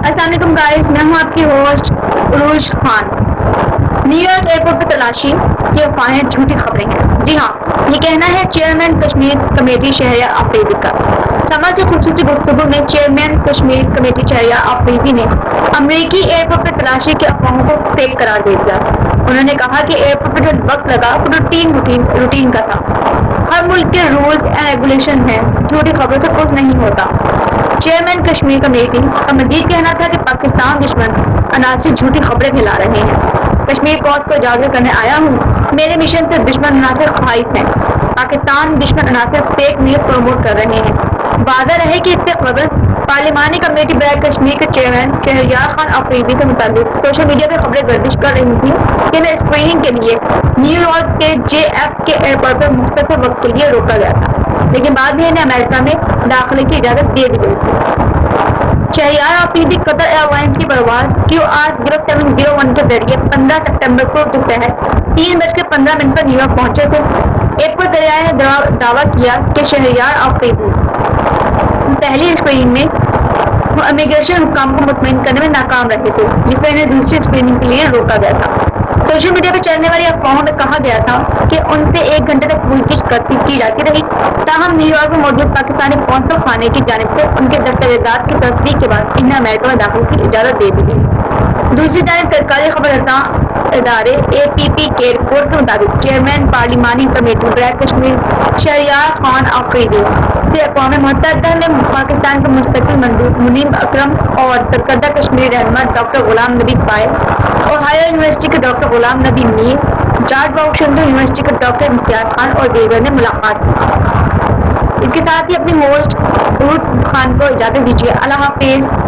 السلام علیکم گائز، میں ہوں آپ کی ہوسٹ عروج خان۔ نیو یارک ایئرپورٹ پر تلاشی کی افواہیں جھوٹی خبریں ہیں۔ جی ہاں، یہ کہنا ہے چیئرمین کشمیر کمیٹی شہریار آفریدی کا۔ سماج سے خصوصی گفتگو میں چیئرمین کشمیر کمیٹی شہریار آفریدی نے امریکی ایئرپورٹ پر تلاشی کی افواہوں کو فیک قرار دے دیا۔ انہوں نے کہا کہ ایئرپورٹ پر جو وقت لگا وہ روٹین کا تھا۔ ہر ملک کے رولز اینڈ ریگولیشن ہیں، جھوٹی خبروں سے کچھ نہیں ہوتا۔ چیئرمین کشمیر کمیٹی کا مزید کہنا تھا کہ پاکستان دشمن عناصر جھوٹی خبریں پھیلا رہے ہیں۔ کشمیر قوم کو اجاگر کرنے آیا ہوں۔ میرے مشن سے دشمن عناصر خائف ہیں۔ پاکستان دشمن عناصر فیک نیوز پروموٹ کر رہے ہیں۔ واضح رہے کہ اس سے قبل پارلیمانی کمیٹی برائے کشمیر کے چیئرمین شہریار خان آفریدی کے متعلق سوشل میڈیا پہ خبریں گردش کر رہی تھیں کہ انہیں اسکریننگ کے لیے نیو یارک کے جے ایف کے ایئرپورٹ پر مختصر وقت کے لیے روکا گیا تھا، لیکن بعد میں انہیں امریکہ میں داخلے کی اجازت دے دی گئی تھی۔ شہریار آفریدی قطر ایئر لائنز کی پرواز QR0701 کے ذریعے 15 ستمبر کو دوپہر 3:15 پر نیو یارک پہنچے تھے۔ ایئرپورٹ ذرائع نے دعویٰ کیا کہ شہریار آفریدی پہلی اسکریننگ میں امیگریشن حکام کو مطمئن کرنے میں ناکام رہے تھے، جس میں انہیں دوسری اسکریننگ کے لیے روکا گیا تھا۔ سوشل میڈیا پہ چلنے والی افواہوں میں کہا گیا تھا کہ ان سے 1 گھنٹے تک پوچھ گچھ کی جاتی رہی، تاہم نیو یارک میں موجود پاکستانی قونصل خانے کی جانب سے ان کے دستاویزات کی تصدیق کے بعد انہیں امریکہ میں داخلے کی اجازت دے دی گئی۔ دوسری جانب سرکاری خبر رساں ادارے APP کے رپورٹ کے مطابق چیئرمین پارلیمانی کمیٹی برائے کشمیر شہریار خان آفریدی سے اقوام متحدہ میں پاکستان کے مستقل مندوب منیب اکرم اور سرکردہ کشمیر رہنما ڈاکٹر غلام نبی پائے، اوہایو یونیورسٹی کے ڈاکٹر غلام نبی میر، جارج واشنگٹن یونیورسٹی کے ڈاکٹر امتیاز خان اور دیگر نے ملاقات کی۔ اس کے ساتھ ہی اپنی ہوسٹ عروج خان کو اجازت دیجیے۔ اللہ حافظ۔